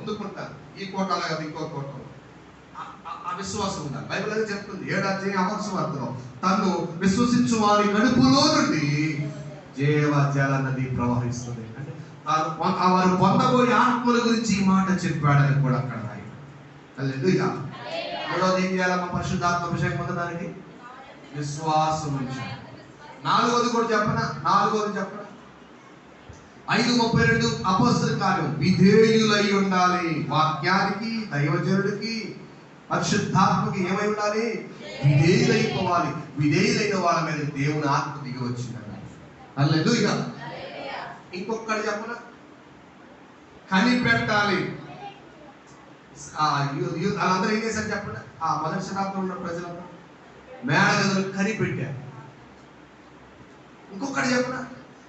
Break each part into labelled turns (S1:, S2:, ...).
S1: పొందుకుంటారు. ఈ కోటలో కదా ఇంకో కోటలో ఆ విశ్వాసం ఉండాలి. బైబిల్ అనేది చెప్తుంది 7వ అధ్యాయం అమర్సు వార్తలో, తను విశ్వసించు వారి కడుపులో నుండి జీవ జల నది ప్రవహిస్తుంది. అంటే వారు పొందబోయే ఆత్మల గురించి ఈ మాట చెప్పాడని కూడా అక్కడ రాయి. హల్లెలూయా. మూడవది ఏం చేయాలమ్మా? పరిశుద్ధాత్మ అభిషేకం పొందడానికి విశ్వాసం ఉంచాలి. నాలుగవది కూడా చెప్పనా? 5:32 అపోస్తలుల కార్యం, విధేయులై ఉండాలి. వాక్యానికి, దైవజనుడికి, పరిశుద్ధాత్మకి ఏమై ఉండాలి? విధేయులైపోవాలి. విధేయులైన వాళ్ళ మీద దేవుని ఆత్మ దిగి వచ్చిందన్న. హల్లెలూయా. ఇంకొకటి చెప్పనా? కనిపెట్టాలి. వాళ్ళందరూ ఏం చేశారు చెప్పండి? ఆ మొదటి శతాబ్దంలో ఉన్న ప్రజలందరూ మేడగదులు కనిపెట్టారు. ఇంకొకటి చెప్పనా?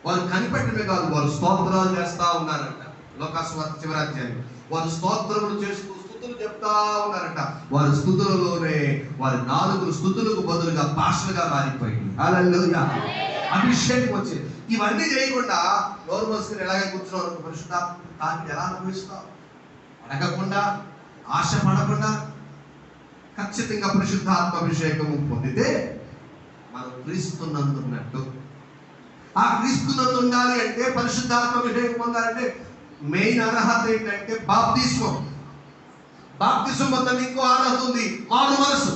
S1: వారు కనిపెట్టమే కాదు, వారు స్తోత్రాలు చేస్తా ఉన్నారంట. లోకాసువార్త చివరి అధ్యాయం, వారు స్తోత్రములు చేస్తూ స్తుతులు చెప్తా ఉన్నారంట. వారి స్తుతులలోనే వారి నాలుగు స్తుతులకు బదులుగా భాషలుగా మారిపోయింది. హల్లెలూయా. అభిషేకం వచ్చింది. ఇవన్నీ చేయకుండా నోరు మూసుకుని ఎలాగే కూర్చున్నావు? పరిశుద్ధాత్మ తాకి ఎలా అనుభవిస్తావు? అడగకుండా, ఆశ పడకుండా ఖచ్చితంగా పరిశుద్ధాత్మ అభిషేకము పొందితే మనం క్రీస్తునందున్నట్టు. ఆ క్రీస్తునందు ఉండాలి అంటే, పరిశుద్ధాత్మ అభిషేకం పొందాలంటే మెయిన్ అర్హత ఏంటంటే బాప్తిస్మం. బాప్తిస్మం పొందడానికి ఇంకో అర్హత ఉంది, మారు మనసు.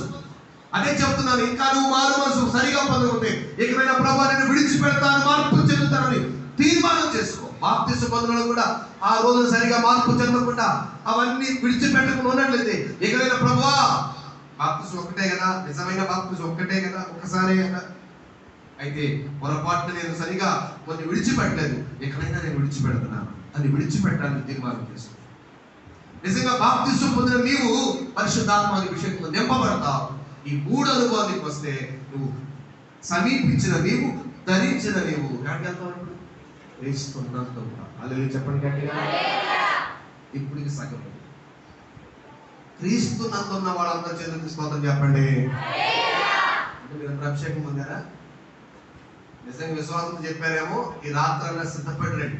S1: అదే చెప్తున్నాను, ఇంకా నువ్వు మారు మనసు సరిగా పొందకుంటే ఇకమైన ప్రభువా నేను విడిచిపెడతాను, మార్పు చెందుతానని తీర్మానం చేసుకో. బాప్తిస్మం పొందడం కూడా ఆ రోజు సరిగా మార్పు చెందకుండా అవన్నీ విడిచిపెట్టకుండా ఉన్నట్లయితే ఇకమైన ప్రభువా, బాప్తిస్మం ఒక్కటే కదా, నిజమైన బాప్తిస్మం ఒక్కటే కదా, ఒక్కసారే కదా. అయితే పొరపాటున నేను సరిగా కొన్ని విడిచిపెట్టలేదు, ఎక్కడైనా నేను విడిచిపెడుతున్నాను అని విడిచిపెట్టాలని తీర్మానం చేస్తాను. నిజంగా బాప్తిస్మం పొందిన నీవు పరిశుద్ధాత్మ అభిషేకంతో నింపబడతావు. ఈ 3 అనుభవానికి వస్తే నువ్వు సమీపించిన నీవు, ధరించిన నీవు క్రీస్తునందు ఉంటావు. హల్లెలూయా చెప్పండి గట్టిగా. ఇప్పుడు ఇది సగం. క్రీస్తునందు ఉన్న వాళ్ళందరూ చేతులెత్తి స్తోత్రం చెప్పండి. అంటే మీరు అభిషేకం పొందారా? నిజంగా విశ్వాసంతో చెప్పారేమో ఈ రాత్రి సిద్ధపడరండి.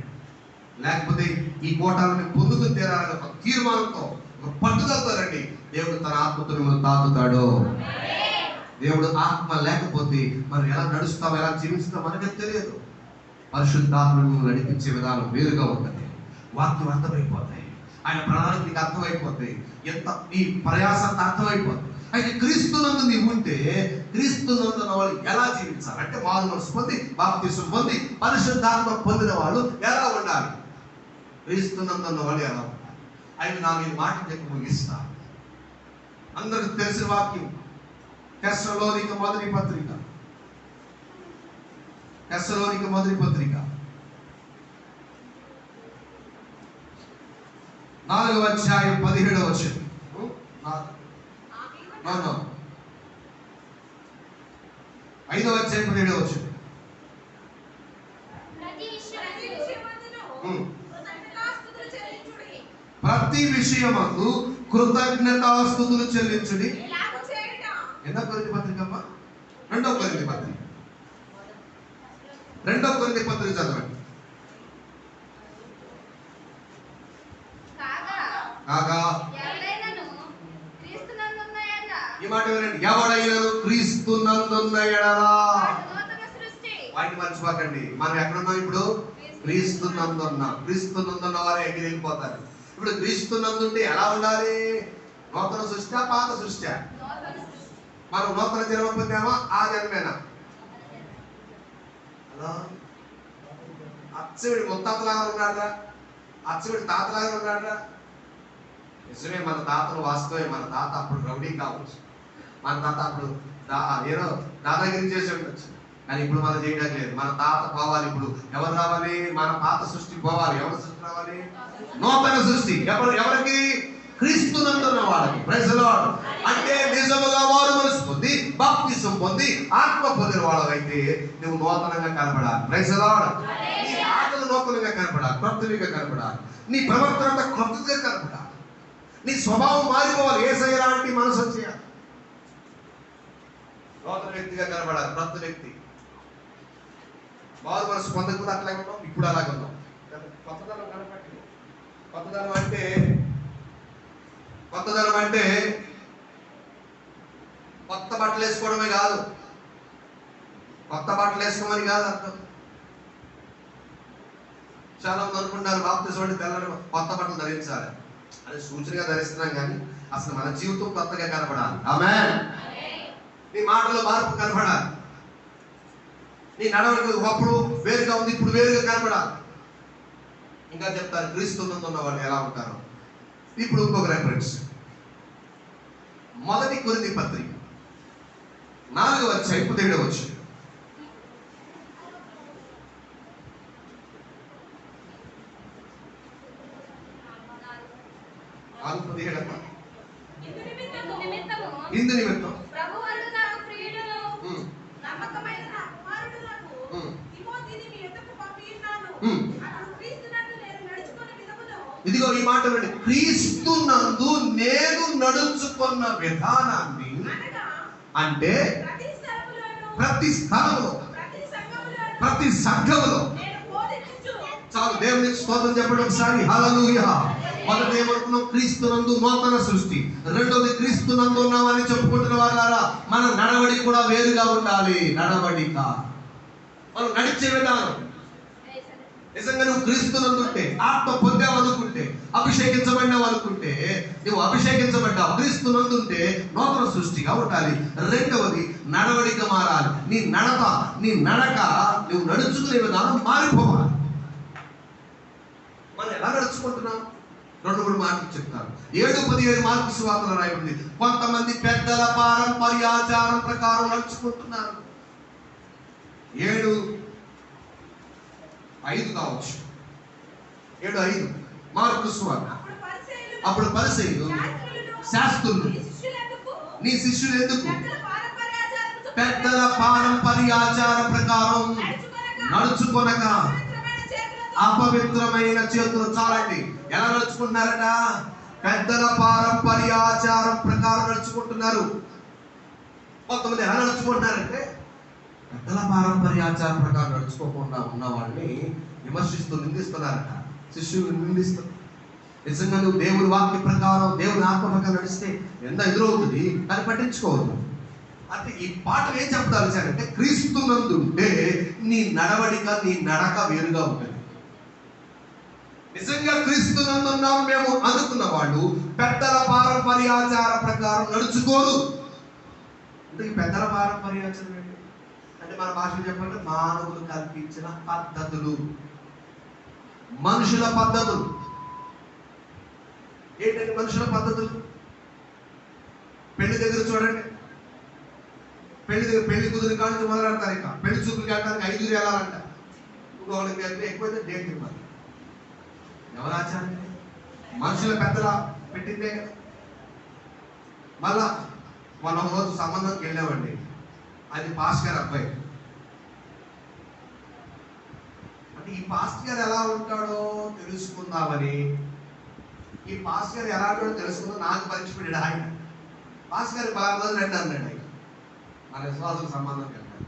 S1: లేకపోతే ఈ కోటాలను పొందుకుని తీరాలని ఒక తీర్మానంతో, ఒక పట్టుదలతో రండి. దేవుడు తన ఆత్మతో మిమ్మల్ని తాకుతాడు. దేవుడు ఆత్మ లేకపోతే మనం ఎలా నడుస్తాం, ఎలా జీవిస్తాం మనకే తెలియదు. పరిశుద్ధాత్మ నడిపించే విధానం వేరుగా ఉంటుంది. వాక్యం అర్థమైపోతాయి, ఆయన ప్రణాళిక నీకు అర్థమైపోతాయి, ఎంత ఈ ప్రయాసానికి అర్థమైపోతుంది. అయితే క్రీస్తునందు నీవు ఉంటే, క్రీస్తునందు వాళ్ళు ఎలా జీవించాలి అంటే, మారు మనసు పొంది, బాప్తిస్మం పొంది, పరిశుద్ధాత్మ పొందిన వాళ్ళు ఎలా ఉండాలి? క్రీస్తునందు వాళ్ళు ఎలా ఉండాలి? ఆయన నా మీద మాట చెప్పి ముగిస్తా. అందరికి తెలిసిన వాక్యం తెస్సలోనిక మొదటి పత్రిక, 4వ అధ్యాయం 17వ వచనం. 5వ అధ్యాయం 17వ వచనం. ప్రతి విషయమందు కృతజ్ఞతాస్తుతులు చెల్లించుడి. ఎన్నో కొరింథీ పత్రిక అమ్మా? 2వ కొరింథీ పత్రిక. 2వ కొరింథీ పత్రిక చదవండి. కాగా ఈ మాట వినండి, ఎవడైనను క్రీస్తునందున్న ఎడల. వాటిని మర్చిపోకండి. మనం ఎక్కడున్నాం ఇప్పుడు? క్రీస్తునందున్నాం. క్రీస్తునందున్న వారే ఎగిరి వెళ్ళిపోతారు. ఇప్పుడు క్రీస్తునందుంటే ఎలా ఉండాలి? నూతన సృష్టి, పాత సృష్టి. మనం నూతన జన్మ పొందామా? ఆ జన్మేనా? హలో, అచ్చవిడి ముత్తాతలాగా ఉన్నాడా? అచ్చవిడి తాతలాగా ఉన్నాడా? నిజమే, మన తాతలు వాస్తవే. మన తాత అప్పుడు రౌడీ కావచ్చు, మన తాత అప్పుడు ఏదో దాదాగిరి చేసి ఉండొచ్చు. కానీ ఇప్పుడు మనం చేయడం లేదు. మన తాత పోవాలి. ఇప్పుడు ఎవరు రావాలి? మన పాత సృష్టికి పోవాలి. ఎవరి సృష్టి రావాలి? నూతన సృష్టి. ఎవరికి? క్రీస్తునందున్న వాళ్ళకి. Praise the lord. అంటే నిజముగా మారు మనసు పొంది, బాప్తిస్మం పొంది, ఆత్మ పొందిన వాళ్ళైతే నువ్వు నూతనంగా కనపడాలి. Praise the lord. నీ ఆటలు నూతనంగా కనపడాలి, క్రొత్తగా కనపడాలి. నీ ప్రవర్తన అంతా క్రొత్తగా కనపడాలి. నీ స్వభావం మారిపోవాలి. యేసయ్య లాంటి మనసు వచ్చేయాలి. నూతన వ్యక్తిగా కనపడాలి, క్రొత్త వ్యక్తి. మారు మనసు పొందకుండా అట్లాగే ఉన్నాం, ఇప్పుడు అలాగే ఉన్నాం. కొత్తదనం కనపట్టి, కొత్తదనం అంటే కొత్తదనం అంటే కొత్త బట్టలు వేసుకోవడమే కాదు, కొత్త బట్టలు వేసుకోమని కాదు అర్థం. చాలా మంది అనుకుంటారు బాప్తిజం అంటే తెల్లని కొత్త బట్టలు ధరించాలి అని సూచనగా ధరిస్తున్నాం, కానీ అసలు మన జీవితం కొత్తగా కనపడాలి. ఆమేన్. నీ మాటలో మార్పు కనపడాలి, నీ నడవడిక ఒకప్పుడు వేరుగా ఉంది, ఇప్పుడు వేరుగా కనపడాలి. ఇంకా చెప్తారు క్రీస్తునందు ఉన్న వాళ్ళు ఎలా ఉంటారు. ఇప్పుడు ఇంకొక రెఫరెన్స్, 1 కొరింథీ పత్రిక 4వ అధ్యాయం 17వ వచనం. ఇందు నిమిత్తం ఇదిగో ఈ మాట వినండి, క్రీస్తునందు నేను నడుచుకున్న విధానాన్ని, అంటే ప్రతి స్థలంలో ప్రతి సంఘములో. చాలు, దేవునికి స్తోత్రం చెప్పండి ఒకసారి. హల్లెలూయా. మొదటి ఏమనుకున్నాం, క్రీస్తునందు నూతన సృష్టి. రెండోది క్రీస్తునందు ఉన్నామని చెప్పుకుంటున్న వాళ్ళారా, మన నడవడిక కూడా వేరుగా ఉండాలి. నడవడిక, మనం నడిచే విధానం. నిజంగా నువ్వు క్రీస్తునందు ఉంటే, ఆత్మ పొందావు అనుకుంటే, అభిషేకించబడ్డావు అనుకుంటే, నువ్వు అభిషేకించబడ్డావు, క్రీస్తునందు ఉంటే నూతన సృష్టిగా ఉండాలి. రెండవది నడవడిక మారాలి. నీ నడక నువ్వు నడుచుకునే విధానం మారిపోవాలి. మనం ఎలా నడుచుకుంటున్నాం? 2-3 మాటలు చెప్తారు. 7-17 మార్కు సువార్తలో రాయబడింది, కొంతమంది పెద్దల పారంపర్యాచారం ప్రకారం నడుచుకుంటున్నారు. 7:5 కావచ్చు, 7:5 మార్కు సువార్త. అప్పుడు పరిసయ్యులు శాస్త్రులు, నీ శిష్యులు ఎందుకు పెద్దల పారంపర్యాచార ప్రకారం నడుచుకొనక అపవిత్రమైన చేతులు. చాలండి, ఎలా నడుచుకుంటున్నారట? పెద్దల పారంపర్యాచారం ప్రకారం నడుచుకుంటున్నారు. కొంతమంది ఎలా నడుచుకుంటున్నారంటే, పెద్దల పారంపర్యాచారం ప్రకారం నడుచుకోకుండా ఉన్న వాళ్ళని విమర్శిస్తూ నిందిస్తున్నారట. శిష్యులు నిందిస్తారు. నిజంగా నువ్వు దేవుని వాక్య ప్రకారం, దేవుని ఆత్మ ప్రకారం నడిస్తే ఎంత ఎదురవుతుంది, దాన్ని పట్టించుకోవద్దు. అంటే ఈ పాటలు ఏం చెప్తారు అంటే, క్రీస్తునందు ఉంటే నీ నడవడిక, నీ నడక వేరుగా ఉంటుంది. నిజంగా క్రీస్తునందు ఉన్నాము మేము అనుకున్న వాళ్ళు పెద్దల పారంపర్యాచార ప్రకారం నడుచుకోరు. అంటే ఈ పెద్దల పారంపర్యాచారం ఏంటి అంటే, మన భాషలో చెప్పాలంటే మానవులు కల్పించిన పద్ధతులు, మనుషుల పద్ధతులు. ఏంటంటే మనుషుల పద్ధతులు? పెళ్లి దగ్గర చూడండి, పెళ్లి కుదిరి కానీ మొదలెడతారు. ఇక పెళ్లి చూపులకి వెళ్ళడానికి 5 వెళ్ళాలంట. ఇంకొకరికి వెళ్తే ఎక్కువైతే డేట్ ఇవ్వాలి. ఎవరాచారం? మనుషుల పెద్దల పెట్టిందే కదా. మళ్ళా మనం రోజు సంబంధంకి వెళ్ళామండి, అది పాస్ గారు అబ్బాయి. అంటే ఈ పాస్ గారు ఎలా ఉంటాడో తెలుసుకుందామని, ఈ పాస్ గారు ఎలా ఉంటాడో తెలుసుకుందాం నాకు పరీక్ష పెట్టాడు ఆయన. పాస్ గారు 10 రోజులు రండి అన్నాడు ఆయన. మన విశ్వాసులకు సంబంధం వెళ్ళాను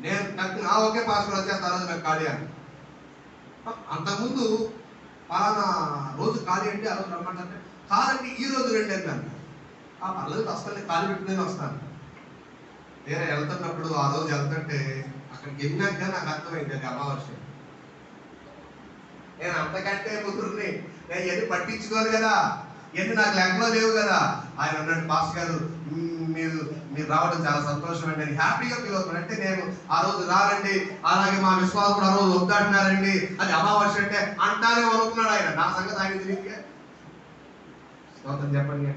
S1: నేను. నా ఒకే పాస్ గారు వచ్చేస్తా, ఆ రోజు నాకు ఖాళీ అని. అంతకుముందు పలానా రోజు ఖాళీ అంటే ఆ రోజు రమ్మంటే, కాదండి ఈ రోజు రండి అన్నాను. ఆ పర్లేదు వస్తాను, ఖాళీ పెట్టుకుని వస్తాను. వేరే వెళ్తున్నప్పుడు ఆ రోజు వెళ్తుంటే అక్కడికి వెళ్ళాక నాకు అర్థమైంది అది అమావాస్య. నేను అంతకంటే ముగ్గురిని నేను ఎన్ని పట్టించుకోను కదా, ఎన్ని నాకు లెక్కలో లేవు కదా. ఆయన అన్నాడు, పాస్ గారు మీరు రావడం చాలా సంతోషం అండి, నేను హ్యాపీగా ఫీల్ అవుతున్నాను. అంటే నేను ఆ రోజు రారండి, అలాగే మా విశ్వాసం కూడా ఆ రోజు వద్దంటున్నారండి, అది అమావాస్య అంటే అంటానే అనుకున్నాడు ఆయన. నా సంగతి ఆయన తెలియదుగా. స్తోత్రం చెప్పండి.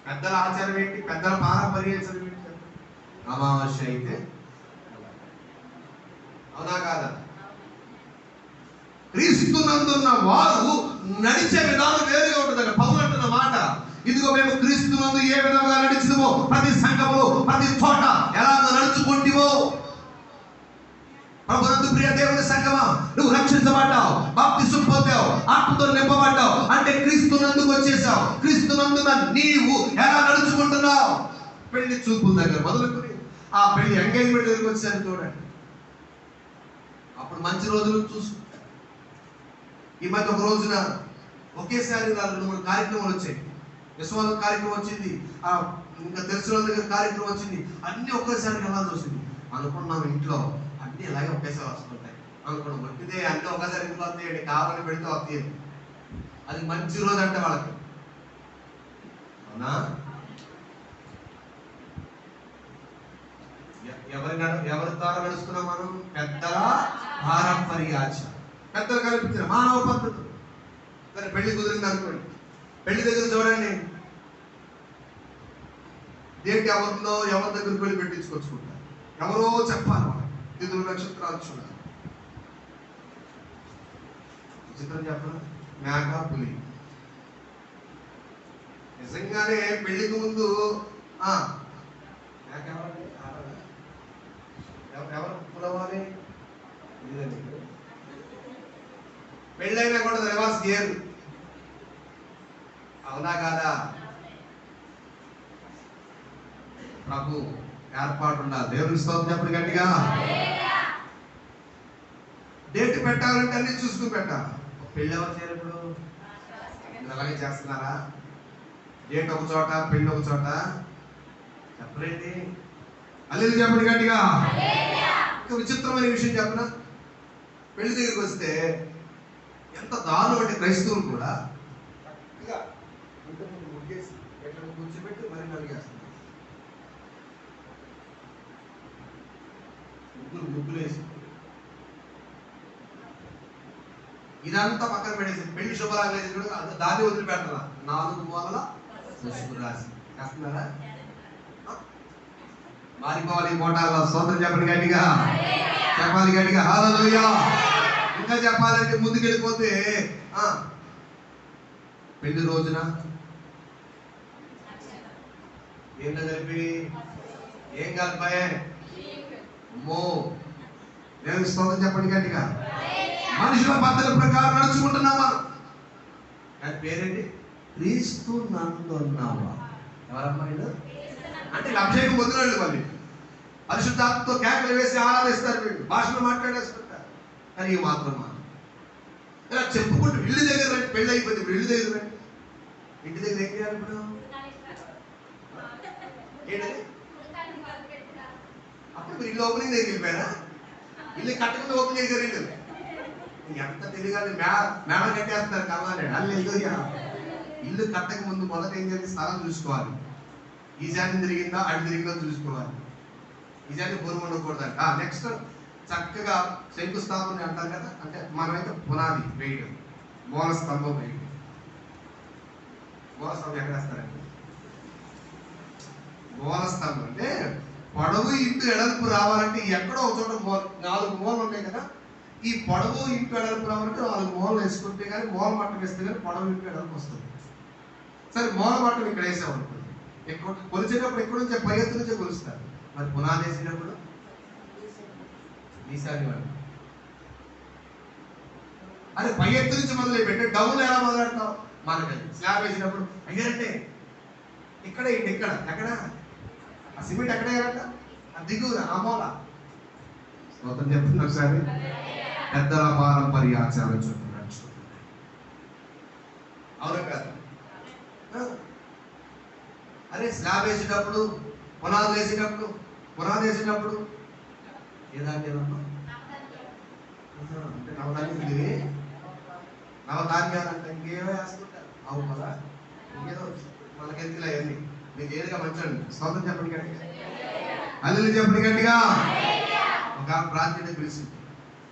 S1: పెద్దల ఆచారం ఏంటి? పెద్దల పారంపర్యాచారం ఏంటి? అమావాస్య అయితే అవునా కాదా? క్రీస్తునందున్న వారు నడిచే విధానం వేరుగా ఉంటుంది. పౌలు అంటున్న మాట, ఇదిగో మేము క్రీస్తునందు ఏ విధంగా నడిచినమో ప్రతి సంఘములో ప్రతి చోట ఎలా నడుచుకుంటావో. ప్రభునందు ప్రియ దేవుని సంఘమా, నువ్వు రక్షించబడ్డావు, బాప్తిసం పొందావు, ఆత్మతో నింపబడ్డావు అంటే క్రీస్తునందుకు వచ్చేసావు. క్రీస్తునందున నీవు ఎలా నడుచుకుంటున్నావు? పెళ్లి చూపుల దగ్గర మొదలుకొని ఆ పెళ్లి ఎంగేజ్మెంట్ దగ్గరికి వచ్చాను చూడండి. అప్పుడు మంచి రోజులు చూసు. ఈ మధ్య ఒక రోజున ఒకేసారి 2-3 కార్యక్రమాలు వచ్చాయి. విశ్వాస కార్యక్రమం వచ్చింది, ఇంకా తెలిసిన వాళ్ళ దగ్గర కార్యక్రమం వచ్చింది, అన్ని ఒకేసారి వెళ్ళాల్సి వచ్చింది. అనుకున్నాం ఇంట్లో అన్ని ఇలాగే ఒకేసారి వస్తుంటాయి అనుకున్నాం. మంచిదే, అన్నీ ఒకేసారి ఇంట్లో వస్తాయండి, కావాలని పెడితే వస్తాయి. అది మంచి రోజు అంటే వాళ్ళకి, అవునా? ఎవరి ద్వారా నడుస్తున్నాం మనం? పెద్దల పారంపర్యాచ, పెద్దలు కల్పించిన మానవ పద్ధతులు. సరే, పెళ్లి కుదిరింది అనుకోండి, పెళ్లి దగ్గర చూడండి, ఏంటి ఎవరిలో ఎవరి దగ్గరికి వెళ్ళి పెట్టించుకొచ్చుకుంటారు. ఎవరో చెప్పాలి వాళ్ళకి, తిథులు నక్షత్రాలు చూడాలి. చిత్రం చెప్పను, మేక పులి. నిజంగానే పెళ్లికి ముందు మేక ఎవరు పులవాలి, పెళ్ళైనా కూడా రివర్స్ గేర్, అవునా కాదా? ప్రభు ఏర్పాటు ఉండాలి. దేవుని స్తోత్రం చెప్పండి గట్టిగా. డేట్ పెట్టాలంటే అన్ని చూసుకుని పెట్టాలి. పెళ్ళి ఎవరు చేయరు ఇప్పుడు? అలాగే చేస్తున్నారా? డేట్ ఒక చోట, పెళ్ళి ఒక చోట, చెప్పలేండి. అల్లెలు చెప్పండి గట్టిగా. ఇంకా విచిత్రమైన విషయం చెప్పనా, పెళ్లి దగ్గరికి వస్తే ఎంత దారుణం అంటే క్రైస్తవులు కూడా ముగ్గేసి ఎట్లా కూర్చోబెట్టి మరీ నలిగేస్తున్నారు. ముగ్గులు వేసి ఇదంతా పక్కన పెట్టేసి పెళ్లి శుభరాలు వేసి కూడా దాన్ని వదిలిపెడతారా? 4 మూలల పసుపు రాసి చేస్తున్నారా? మారిపోవాలి మోటార్లో. స్తోత్రం చెప్పండి గట్టిగా, చెప్పాలి గట్టిగా హల్లెలూయా. ఇంకా చెప్పాలంటే ముందుకెళ్ళిపోతే పెళ్లి రోజున ఏంటో కలిపి ఏం కలిపాయే? అమ్మో, దేవుని స్తోత్రం చెప్పండి గట్టిగా. మనుషుల పద్ధతుల ప్రకారం నడుచుకుంటున్నామా? దాని పేరేంటి? క్రీస్తు నందున్నావా. ఎవరమ్మా వీళ్ళు? అంటే అభిషేకం పొందిన వాళ్ళు పరిశుద్ధాత్మతో కేకలు వేసి ఆరాధిస్తారు, వీళ్ళు భాషలో మాట్లాడేస్తుంటారు. కానీ ఇవి మాత్రమా ఇలా చెప్పుకుంటూ ఇల్లు దగ్గర రండి, పెళ్ళి అయిపోయింది, ఇప్పుడు ఇల్లు దగ్గర రండి. ఇంటి దగ్గర ఏం చేయాలి ఇప్పుడు? ఏంటది? అప్పుడు మీరు ఇల్లు ఓపెనింగ్ దగ్గర వెళ్ళిపోయారా? ఇల్లు కట్టకుండా ఓపెన్ చేశారు. ఇల్లు ఎంత తెలియదు, మేడ కట్టేస్తున్నారు కల్లాలి. ఇల్లు కట్టక ముందు మొదట ఏం చేయాలి? స్థలం చూసుకోవాలి. ఈశాన్యం తిరిగిందా అటు తిరిగిందో చూసుకోవాలి. ఈశాన్యం బరువు ఉండకూడదంట. నెక్స్ట్ చక్కగా శంకుస్థాపన అంటారు కదా, అంటే మనమైతే పునాది వేయడం, మూల స్తంభం వేయడం. మూల స్తంభం ఎక్కడ వేస్తారండి? మూల స్తంభం అంటే పొడవు ఇంటూ ఎడల్పు రావాలంటే ఎక్కడో ఒక చోట 4 మూలలు ఉంటాయి కదా. ఈ పొడవు ఇంటూ ఎడల్పు రావాలంటే 4 మూలలు వేసుకుంటే కానీ, మూల మట్టం వేస్తే కానీ పొడవు ఇంటూ ఎడల్పు వస్తుంది. సరే, మూల మట్టం ఇక్కడ వేసామనుకోండి, కొలిచేటప్పుడు ఎక్కడి నుంచే పై ఎత్తు నుంచే కొలుస్తారు. మరి పునాది వేసేటప్పుడు ఈశాన్యం వాడు. అదే పై ఎత్తు నుంచి మొదలు పెట్టే డౌన్ ఎలా మొదలెడతావు? మనకి స్లాబ్ వేసినప్పుడు అయ్యారంటే ఇక్కడ ఇక్కడ ఎక్కడ ఆ సిమెంట్ ఎక్కడ వేయాలంట? ఆ దిగువ ఆ మూల. స్తోత్రం చెప్తుంది ఒకసారి. పెద్దల పారంపర్య ఆచారం చెప్తున్నాడు. అవును కాదు? అరే స్లాబ్ వేసేటప్పుడు, పునాది వేసేటప్పుడు ఏదాన్ని అంటే నవధాన్యాలంటే ఇంకేమో వేసుకుంటారు. అవును కదా, ఇంకేదో మనకెందుకులే అవన్నీ. మీకు ఏదిగా మంచండి. స్తోత్రం చెప్పండి గట్టిగా, అల్లు చెప్పండి గట్టిగా. ఒక ప్రార్థన పిలిచింది,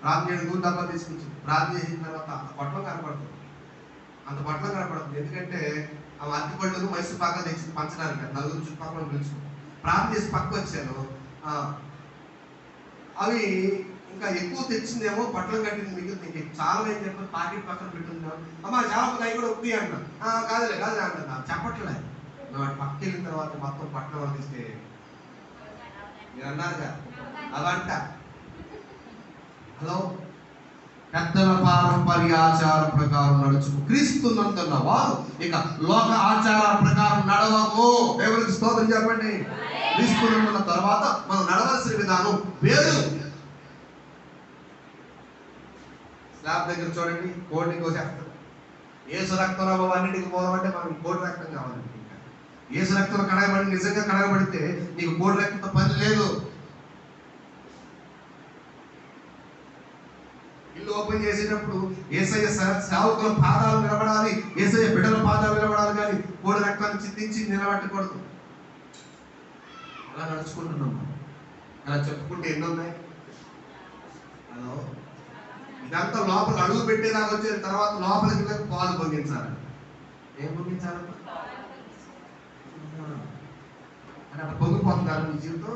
S1: ప్రార్థన గుండమ్మ తీసుకొచ్చింది. ప్రార్థన చేసిన తర్వాత అంత పట్లం కనపడుతుంది. ఎందుకంటే ఆ అరటి పళ్ళను మైసూర్ పాక తెచ్చింది పంచడానికి, నలుగురు చుట్టుపక్కల పిలుచు. ప్రార్థన చేసి పక్క వచ్చాను, అవి ఇంకా ఎక్కువ తెచ్చిందేమో, పట్లం కట్టింది మిగిలింది, చాలా ఏం చెప్పారు, పాకెట్ పక్కన పెట్టుందేమో. అమ్మా చాలా అవి కూడా ఉప్పి అంటున్నా. కాదులే అంటున్నా, చెప్పట్లేదు. వాటి పక్క వెళ్ళిన తర్వాత మొత్తం పట్నం అందిస్తే మీరు అన్నారుగా అవంట. హలో, పెద్దల పారంపర్య ఆచార ప్రకారం నడుచుకు క్రీస్తునందున్న వారు ఇక లోక ఆచార ప్రకారం నడవము. దేవునికి స్తోత్రం చెప్పండి. క్రీస్తునందున్న తర్వాత మనం నడవలసిన విధానం వేరు. స్లాబ్ దగ్గర చూడండి, కోడిని కోసేస్తారు. ఏసు రక్తంలో బాబు అన్నిటికి పోదామంటే మనకి కోడి రక్తం కావాలండి. ఇంకా ఏసు రక్తంలో కడగబడి నిజంగా కడగబడితే నీకు కోడి రక్తంతో పని లేదు. ఇల్లు ఓపెన్ చేసేటప్పుడు యేసయ్య సేవకుల పాదాలు నిలబడాలి, యేసయ్య బిడ్డల పాదాలు నిలబడాలి, కానీ కోడి రక్తాన్ని చిందించి నిలబెట్టకూడదు. అలా నడుచుకుంటున్నాం. అలా చెప్పుకుంటే ఎన్ని ఉన్నాయి. హలో, ఇదంతా లోపల అడుగు పెట్టేదాకా వచ్చే తర్వాత లోపలికి వెళ్ళి పాలు పొంగించాలి. ఏం పొంగించాలమ్మా? అని అక్కడ పొంగిపోతున్నారు మీ జీవితం.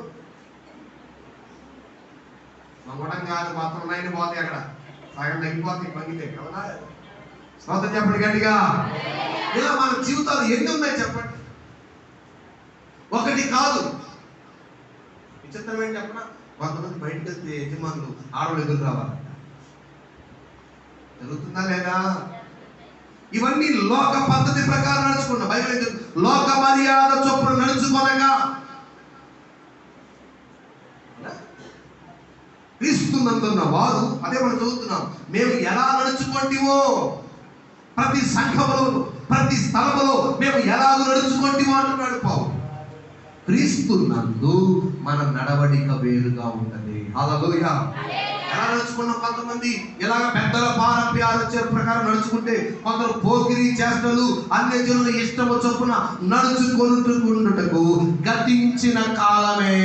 S1: నమ్మడం కాదు, మాత్రం ఉన్నాయని పోతాయి, అక్కడ సగం తగ్గిపోతాయి పొంగితే. అవునా? స్తోత్రం చెప్పండి గట్టిగా. ఇలా మన జీవితాలు ఎన్ని ఉన్నాయి చెప్పండి, ఒకటి కాదు. విచిత్రం ఏంటి చెప్పిన, కొంతమంది బయటకు వెళ్తే యజమానులు ఆడవాళ్ళు ఎదురు రావాలంట. జరుగుతుందా లేదా? ఇవన్నీ లోక పద్ధతి ప్రకారం నడుచుకున్నా. బైబిల్ లోక మర్యాద చొప్పున నడుచుకోనగా క్రీస్తునందున్న వారు, అదే మనం చదువుతున్నాం, మేము ఎలా నడుచుకుంటామో ప్రతి సంఘములో ప్రతి స్థలములో మేము ఎలాగో నడుచుకుంటామో అంటున్నాడు పౌలు. క్రీస్తునందు మన నడవడిక వేరుగా ఉంటది. హల్లెలూయా. ఎలా నడుచుకున్నాం? కొంతమంది ఇలాగ పెద్దల పారంపర్యాల ప్రకారం నడుచుకుంటే, కొందరు పోకిరి చేష్టలు అన్యజనుల ఇష్టము చొప్పున నడుచుకొనుటకు గతించిన కాలమే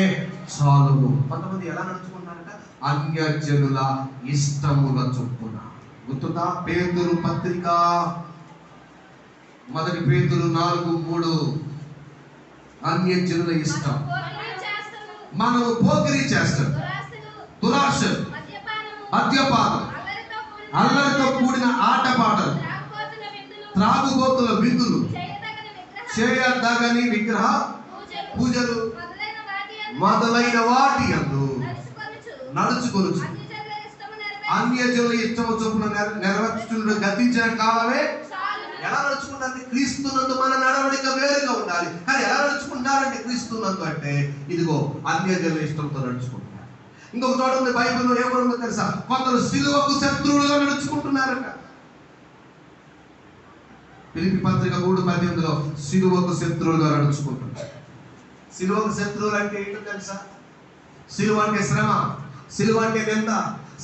S1: చాలును. కొంతమంది ఎలా నడుచుకుంటారంట? అన్యజనుల ఇష్టముల చొప్పున. గుర్తుందా? పేతురు పత్రిక 1 పేతురు 4:3. అన్యజనుల ఇష్టం. మనము పోకిరి చేస్తాం, దురాశ, మద్యపానం, అల్లరితో కూడిన ఆటపాటలు, త్రాగుబోతుల విందులు, చేయదగని విగ్రహ పూజలు మొదలైన వాటి యందు నడుచుకొనుచు అన్యజనుల ఇష్టము చొప్పున నెరవేర్చుటకు గతించిన కాలమే. ఎలా నడుచుకుంటారంటే క్రీస్తునందు మన నడవడిక వేరుగా ఉండాలి. కానీ ఎలా నడుచుకుంటారంటే క్రీస్తునందు అంటే ఇదిగో అన్యజనుల ఇష్టంతో నడుచుకుంటారు. ఇంకొక చోట ఉంది బైబిల్లో, ఏమన్నా తెలుసా? కొందరు సిలువకు శత్రువులుగా నడుచుకుంటున్నారట. ఫిలిప్పీ పత్రిక 3:18 సిలువకు శత్రువులుగా నడుచుకుంటున్నారు. సిలువకు శత్రువులు అంటే ఏంటో తెలుసా? సిలువ అంటే శ్రమ, సిలువ అంటే నింద,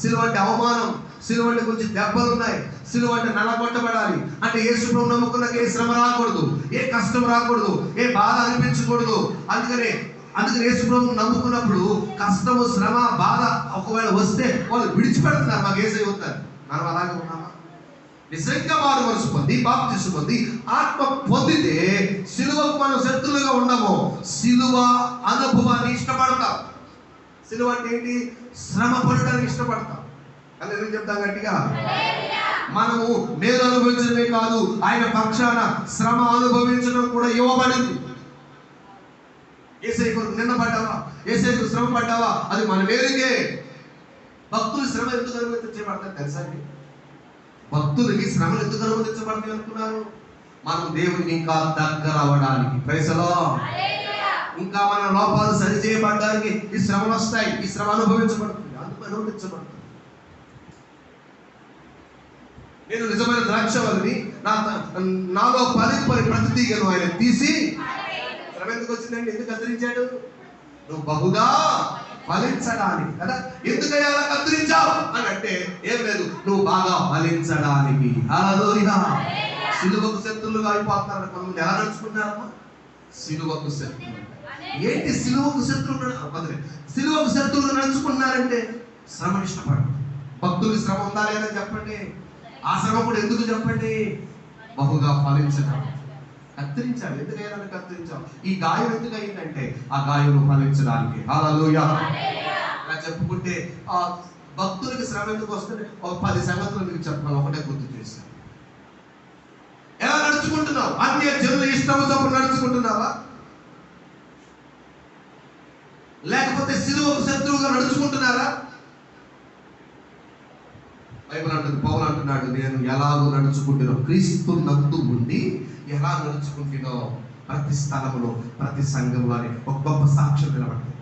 S1: సిలువ అంటే అవమానం, సిలువ అంటే కొంచెం దెబ్బలు ఉన్నాయి, సిలువ అంటే నలగొట్టబడాలి. అంటే యేసు ప్రభువును నమ్ముకున్నాక ఏ శ్రమ రాకూడదు, ఏ కష్టం రాకూడదు, ఏ బాధ అనిపించకూడదు. అందుకని యేసు ప్రభువును నమ్ముకున్నప్పుడు కష్టము, శ్రమ, బాధ ఒకవేళ వస్తే వాళ్ళు విడిచిపెడుతున్నారు. మాకు యేసయ్య అవుతారు. మనం అలాగే ఉన్నామా? నిజంగా మారు మనసు పొంది బాప్తిస్మం పొంది ఆత్మ పొందితే సిలువకు మనం శత్రువులుగా ఉండము. సిలువ అనుభవాన్ని ఇష్టపడతాం. సిలువ అంటే ఏంటి? శ్రమ పడడానికి ఇష్టపడతాం. అని ఎందుకు చెప్తాం గట్టిగా? మనము మేలు అనుభవించడమే కాదు, ఆయన పక్షాన శ్రమ అనుభవించడం కూడా ఇవ్వబడింది. యేసయ్య కొరకు నిన్న పడ్డావా, యేసయ్యకు శ్రమ పడ్డావా, అది మన వేరుకే. భక్తులు శ్రమ ఎందుకు అనుమతించబడతారు తెలుసా అండి? భక్తులకి శ్రమలు ఎందుకు అనుమతించబడతాయి అనుకున్నారు? మనం దేవునికి ఇంకా దగ్గర అవ్వడానికి. Praise the lord. ఇంకా మన లోపాలు సరిచేయబడడానికి ఈ శ్రమలు వస్తాయి, ఈ శ్రమ అనుభవించబడుతుంది, అందుకు అనుమతించబడుతుంది. నేను నిజమైన ద్రాక్షవల్లిని, నాలో ఫలింపని ప్రతి తీగను ఆయన తీసి. శ్రమ ఎందుకు వచ్చిందండి? ఎందుకు కత్తిరించాడు? నువ్వు బహుగా ఫలించడానికి కదా. ఎందుకయ్యా అలా కత్తిరించావు అని అంటే ఏం లేదు, నువ్వు బాగా ఫలించడానికి. హల్లెలూయా. సిలువకు శత్రువులుగా అయిపోతున్నారు కొంతమంది. ఎలా నడుచుకుంటారమ్మా? సిలువకు శత్రువులు. ఏంటి సిలువకు శత్రువులు? సిలువకు శత్రువులు నడుచుకున్నారంటే శ్రమను ఇష్టపడరు. భక్తులకి శ్రమ ఉందా లేదా చెప్పండి? ఆ శ్రమ కూడా ఎందుకు చెప్పండి? బహుగా ఫలించడం. కత్తిరించాడు. ఎందుకైనా కత్తిరించావు? ఈ గాయం ఎందుకు అయిందంటే ఆ గాయం ఫలించడానికి. హల్లెలూయా. అలా చెప్పుకుంటే ఆ భక్తులకి శ్రమ ఎందుకు వస్తుంది? ఒక 10 సంగతులు మీకు చెప్పాలి, ఒకటే గుర్తు చేశాను. ఎలా నడుచుకుంటున్నావు? అన్య జనుల ఇష్టం చొప్పున నడుచుకుంటున్నావా, లేకపోతే సిలువకు శత్రువుగా నడుచుకుంటున్నారా? బైబిల్ అంటుంది, పౌలు అంటున్నాడు, నేను ఎలాగో నడుచుకుంటున్నావు క్రీస్తు నందు ఉండి ఎలా నడుచుకుంటున్నో ప్రతి స్థలంలో ప్రతి సంఘంలో అని ఒక గొప్ప సాక్ష్యం నిలబడుతుంది.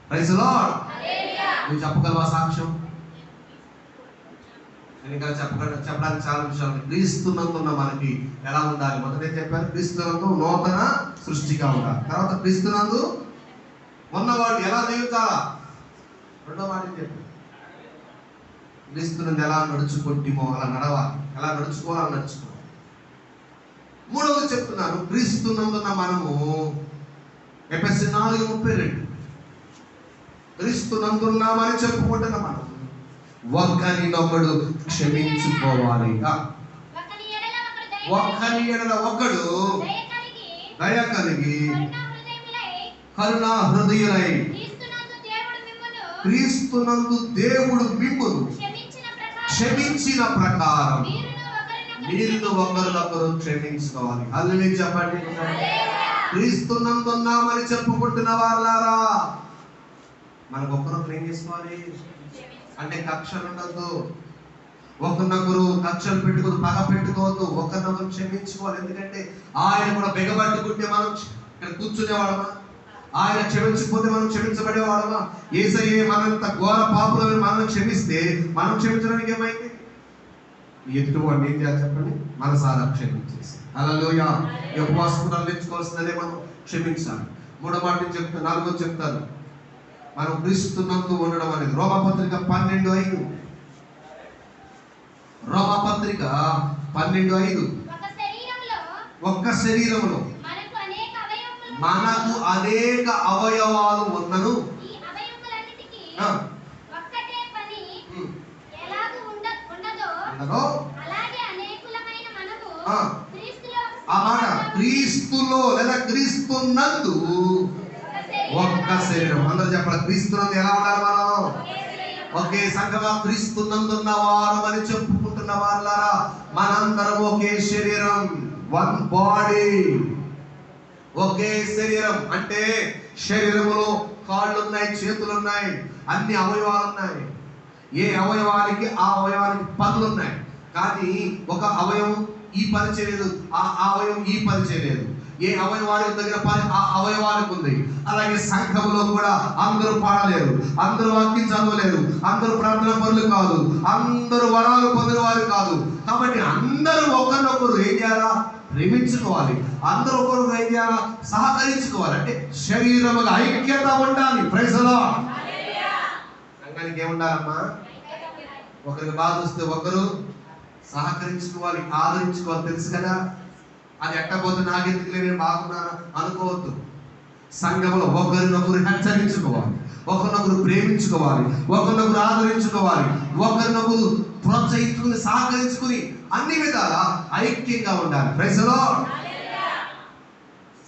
S1: Praise the lord. నువ్వు చెప్పగలవా సాక్ష్యం? నేను ఇంకా చెప్పడానికి చాలా విషయాలు. క్రీస్తునందున్న మనకి ఎలా ఉండాలి? మొదట చెప్పాను, క్రీస్తునందు నూతన సృష్టిగా ఉండాలి. తర్వాత క్రీస్తునందు ఉన్నవాడు ఎలా జీవించాలా? రెండో మాట చెప్పాను, క్రీస్తునందు ఎలా నడుచుకుంటేమో అలా నడవాలి, ఎలా నడుచుకోవాలో నడుచుకోవాలి. మూడవది చెప్తున్నాను, క్రీస్తునందున్న మనము ఎఫెసీ 4:32 క్రీస్తునందున్నామని చెప్పుకుంటున్న మనం ఒకరినొకడు క్షమించుకోవాలి. ఒకరి ఎడల ఒకడు దయ కలిగి కరుణా హృదయులై క్రీస్తునందు దేవుడు మిమ్మును క్షమించిన ప్రకారం మీరు ఒకరినొకరు క్షమించుకోవాలి. హల్లెలూయా చెప్పండి. క్రీస్తునందున్నామని చెప్పుకుంటున్న వాళ్ళారా, మనకు ఒకరొకరు ఏం చేసుకోవాలి అంటే కక్షలు ఉండద్దు, ఒకరినొకరు కక్షలు పెట్టుకోవద్దు, పగ పెట్టుకోవద్దు, ఒకరినొకరు క్షమించుకోవాలి. ఎందుకంటే ఆయన కూడా బెగబట్టుకుంటే మనం ఇక్కడ కూర్చునేవాడమా? ఆయన క్షమించకపోతే మనం క్షమించబడేవాడమా? యేసయ్యే మనంత ఘోర పాపులను మనం క్షమిస్తే మనం క్షమించడానికి ఏమైంది? ఎదుటి వాడిని ఏం చేయాలి చెప్పండి? మనసారా క్షమించేసి. హల్లెలూయా. ఉపవాసం నేర్చుకోవాల్సిందే, మనం క్షమించాలి. మూడో మాట చెప్తాను, నాలుగో చెప్తాను, మనం క్రీస్తునందు ఉండడం అనేది రోమపత్రిక 12:5 రోమపత్రిక 12:5 ఒక్క శరీరంలో మనకు అనేక అవయవాలు ఉన్నను ఆ మాట క్రీస్తులో లేదా క్రీస్తునందు ఒక్క శరీరం. అందరూ చెప్పాలి, క్రీస్తునందు ఎలా ఉండాలి మనం? ఒకే సంఘంగా క్రీస్తునందున్న వారు అని చెప్పుకుంటున్న వాళ్ళారా, మనందరం ఒకే శరీరం, వన్ బాడీ. ఒకే శరీరం అంటే శరీరంలో కాళ్ళు ఉన్నాయి, చేతులు ఉన్నాయి, అన్ని అవయవాలు ఉన్నాయి. ఏ అవయవానికి ఆ అవయవానికి పనులు ఉన్నాయి. కానీ ఒక అవయవం ఈ పని చేయలేదు, ఆ అవయవం ఈ పని చేయలేదు. ఏ అవయవానికి దగ్గర పని ఆ అవయవానికి ఉంది. అలాగే సంఘములో కూడా అందరూ పాడలేరు, అందరూ వాక్యం చదవలేరు, అందరూ ప్రార్థన పనులు కాదు, అందరూ వరాలు పొందిన వారు కాదు. కాబట్టి అందరూ ఒకరినొకరు ఏం చేయాలా? ప్రేమించుకోవాలి. అందరూ ఒకరు ఏం చేయాలా? సహకరించుకోవాలి. అంటే శరీరముగా ఐక్యత ఉండాలి. Praise the lord. సంఘానికి ఏముండాలమ్మా? ఒకరికి బాధ వస్తే ఒకరు సహకరించుకోవాలి, ఆదరించుకోవాలి. తెలుసు కదా, అది ఎట్టబోతే నాకెందుకు నేను బాగున్నాను అనుకోవద్దు. సంఘంలో ఒకరినొకరు హెచ్చరించుకోవాలి, ఒకరినొకరు ప్రేమించుకోవాలి, ఒకరినొకరు ఆదరించుకోవాలి, ఒకరినొకరు ప్రోత్సహించుకుని సహకరించుకుని అన్ని విధాల ఐక్యంగా ఉండాలి. Praise the lord.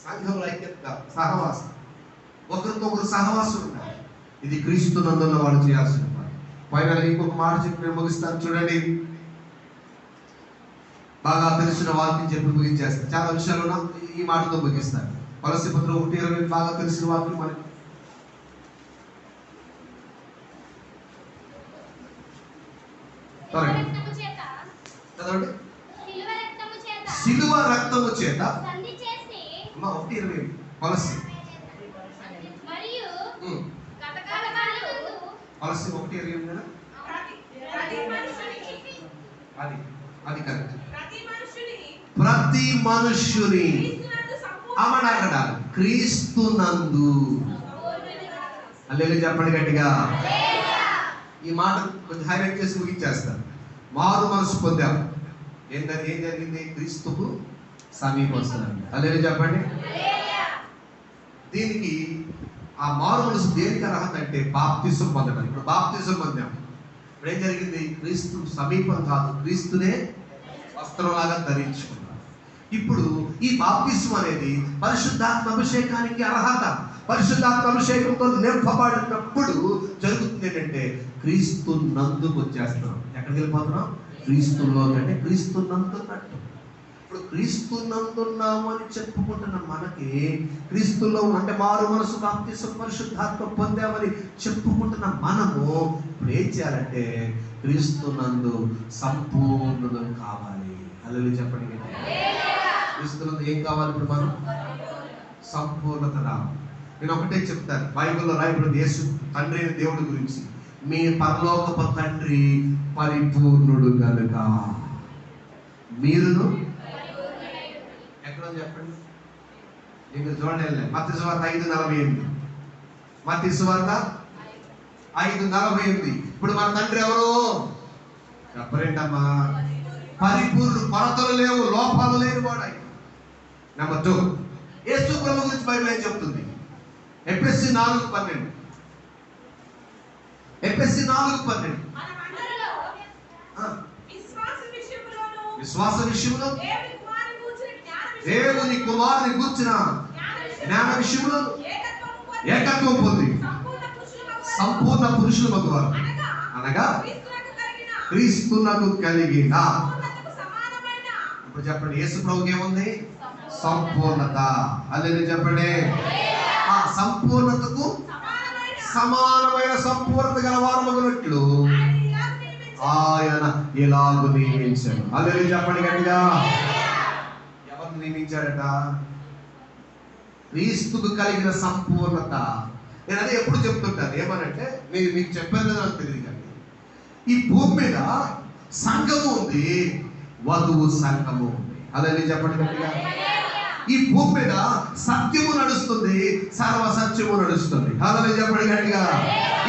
S1: సంఘంలో ఐక్యత, సహవాసం, ఒకరితో ఒకరు సహవాసం ఉండాలి. ఇది క్రీస్తునందున్న వాళ్ళు చేయాల్సిన పని. ఫైనల్ ఇంకొక మాట చెప్పి నేను ముగిస్తాను. చూడండి, బాగా తెలిసిన వాక్యం చెప్పి ముగించేస్తాను. చాలా విషయాలు ఈ మాటతో ముగిస్తాను. కొలస్సీ పత్రిక 1:20 బాగా తెలిసిన వాక్యం మనకి. చదవండి. సిలువ రక్తము చేత 1:20 కొలస్సీ కొలస్సీ 1:20 అది కరెక్ట్. ప్రతి మనుష్యుని అమడగడ క్రీస్తునందు. హల్లెలూయా చెప్పండి గట్టిగా. ఈ మాట కొంచెం హైలైట్ చేసి ముగించేస్తాను. మారు మనసు పొందాం. ఏం జరిగింది? క్రీస్తుకు సమీపొస్తున్నాడు. హల్లెలూయా చెప్పండి. దీనికి ఆ మారు మనసు దేనికి అర్హత అంటే బాప్తిసం పొందడం. ఇప్పుడు బాప్తిసం పొందాం. ఇప్పుడు ఏం జరిగింది? క్రీస్తు సమీపం కాదు, క్రీస్తునే వస్త్రంలాగా ధరించుకున్నారు. ఇప్పుడు ఈ బాప్తిసం అనేది పరిశుద్ధాత్మ అభిషేకానికి అర్హత. పరిశుద్ధాత్మ అభిషేకంతో నింపబడినప్పుడు జరుగుతుంది ఏంటంటే క్రీస్తు నందుకు వచ్చేస్తున్నాం. ఎక్కడికి వెళ్ళిపోతున్నాం? క్రీస్తులో. అంటే క్రీస్తు నందున్నట్టు. ఇప్పుడు క్రీస్తు నందున్నాము అని చెప్పుకుంటున్న మనకి క్రీస్తులో అంటే మారు మనసు బాప్తిసం పరిశుద్ధాత్మ పొందామని చెప్పుకుంటున్న మనము ఇప్పుడు ఏం చేయాలంటే క్రీస్తు నందు సంపూర్ణం కావాలి. హల్లెలూయా చెప్పండి. క్రీస్తునందు ఏం కావాలి? ఇప్పుడు మనం సంపూర్ణత రావాలి. నేను ఒకటే చెప్తాను, బైబిల్లో రాయబడిన యేసు తండ్రి అయిన దేవుడి గురించి మీ పరలోకపు తండ్రి పరిపూర్ణుడు కనుక మీరును ఎక్కడో చెప్పండి. మీకు చూడండి మత్తయి సువార్త 5:48. మత్తయి సువార్త 5:48. ఇప్పుడు మన తండ్రి ఎవరు చెప్పరేంటమ్మా? పరిపూర్ణుడు, కొరతలు లేవు, లోపాలు లేని వాడు ఆయన. నెంబర్ 2, యేసు ప్రభు గురించి బైబిల్ ఏం చెప్తుంది? ఎఫెసీ 4:12. ఎఫెసీ 4:12. విశ్వాస విషయంలో దేవుని కుమారుని గూర్చిన జ్ఞాన విషయంలో ఏకత్వం పొంది సంపూర్ణ పురుషులు మగవారు అనగా క్రీస్తునకు కలిగిన. ఇప్పుడు చెప్పండి, యేసు ప్రభువుకి ఏముంది? సంపూర్ణత. అల్లెలు చెప్పండి. ఆ సంపూర్ణతకు సమానమైన సంపూర్ణత గల వారమగునట్లు ఆయన ఇలాగు నియమించాడు. అల్లెలు చెప్పండి గట్టిగా. ఎవరు నియమించాడట? క్రీస్తుకు కలిగిన సంపూర్ణత. నేను అదే ఎప్పుడు చెప్తుంటాను. ఏమనంటే, మీకు చెప్పాను కదా, నాకు తెలియదు కానీ ఈ భూమి మీద సంఘము ఉంది, వధువు సంఘము ఉంది. అదే చెప్పండి గట్టిగా. ఈ భూమి మీద సత్యము నడుస్తుంది, సర్వ సత్యము నడుస్తుంది. అదే చెప్పండి గట్టిగా.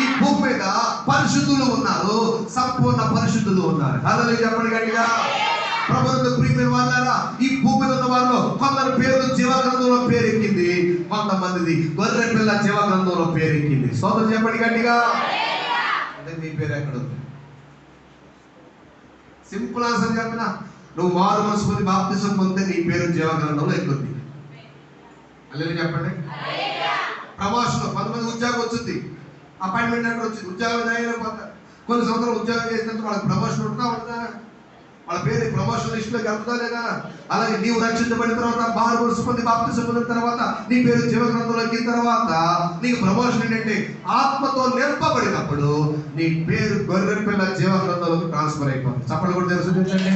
S1: ఈ భూమి మీద పరిశుద్ధులు ఉన్నారు, సంపూర్ణ పరిశుద్ధులు ఉన్నారు. అదే చెప్పండి గట్టిగా. ప్రభుత్వ ప్రియమైన వాళ్ళారా, ఈ భూమి మీద ఉన్న వాళ్ళు కొందరు పేరు జీవ గ్రంథంలో పేరెక్కింది, కొంతమందిది గొర్రె పిల్ల జీవ గ్రంథంలో పేరెక్కింది. సోదరు చెప్పండి గట్టిగా. అంటే నీ పేరు ఎక్కడ ఉంది? సింపుల్ ఆన్సర్ చెప్పిన, నువ్వు మారు మనసు పొంది బాప్తిసం పొందితే నీ పేరు జీవ గ్రంథంలో ఎక్కుంది. అల్లెలు చెప్పండి. ప్రమోషన్, కొంతమంది ఉద్యోగం వచ్చింది, అపాయింట్మెంట్ ఎక్కడ వచ్చింది, ఉద్యోగం చేయలేకపోతారు. కొన్ని సంవత్సరాలు ఉద్యోగం చేసినందుకు వాళ్ళకి ప్రమోషన్ ఉంటుందా? వాళ్ళ పేరు ప్రమోషన్ లిస్ట్ లోకి వెళ్తుందా లేదా? అలాగే నీవు రక్షించబడిన తర్వాత, మారు మనసు పొంది బాప్తిసం పొందిన తర్వాత, నీ పేరు జీవ గ్రంథంలో ఎక్కిన తర్వాత నీకు ప్రమోషన్ ఏంటంటే ఆత్మతో నింపబడినప్పుడు నీ పేరు గొర్రె పిల్ల జీవ గ్రంథంలోకి ట్రాన్స్ఫర్ అయిపోతుంది. చప్పట్లు కూడా తెలుసుంచండి.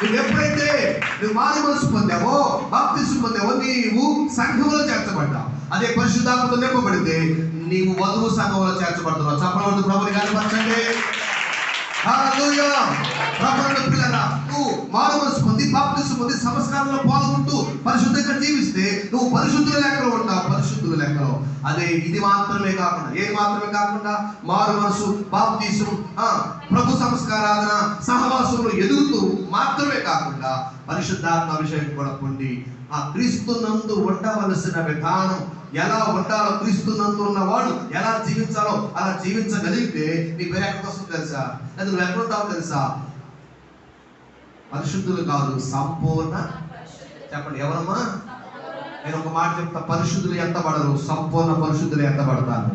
S1: నువ్వు ఎప్పుడైతే నువ్వు మారు మనసు పొందావో, బాప్తిసం పొందావో, నీవు సంఘంలో చేర్చబడ్డావు. అదే పరిశుద్ధాత్మతో నింపబడితే నీవు వధువు సంఘంలో చేర్చబడుతున్నావు. చప్పట్లు ప్రభుని కనపరచండి. హల్లెలూయా. ప్రభువుని పిల్లరా, నువ్వు మారు మనసు పొంది బాప్తిసం పొంది సంస్కారంలో పాల్గొంటూ పరిశుద్ధంగా జీవిస్తే నువ్వు పరిశుద్ధుల లెక్కలో ఉంటావు, పరిశుద్ధుల లెక్కలో. అదే ఇది మాత్రమే కాకుండా, ఏది మాత్రమే కాకుండా, మారు మనసు, బాప్తిసం, ప్రభు సంస్కారాధన, సహవాసంలో ఎదుగుతూ మాత్రమే కాకుండా పరిశుద్ధాత్మ అభిషేకం కూడా పొంది ఆ క్రీస్తునందు ఉండవలసిన విధానం ఎలా ఉండాలో, క్రీస్తునందు ఉన్నవాడు ఎలా జీవించాలో అలా జీవించగలిగితే నీ పేరు ఎక్కడికి వస్తుంది తెలుసా? లేదా నువ్వు ఎక్కడ ఉంటావు తెలుసా? పరిశుద్ధులు కాదు, సంపూర్ణ. చెప్పండి ఎవరమ్మా? నేను ఒక మాట చెప్తా, పరిశుద్ధులు ఎంత పడరు, సంపూర్ణ పరిశుద్ధులు ఎంత పడతారు.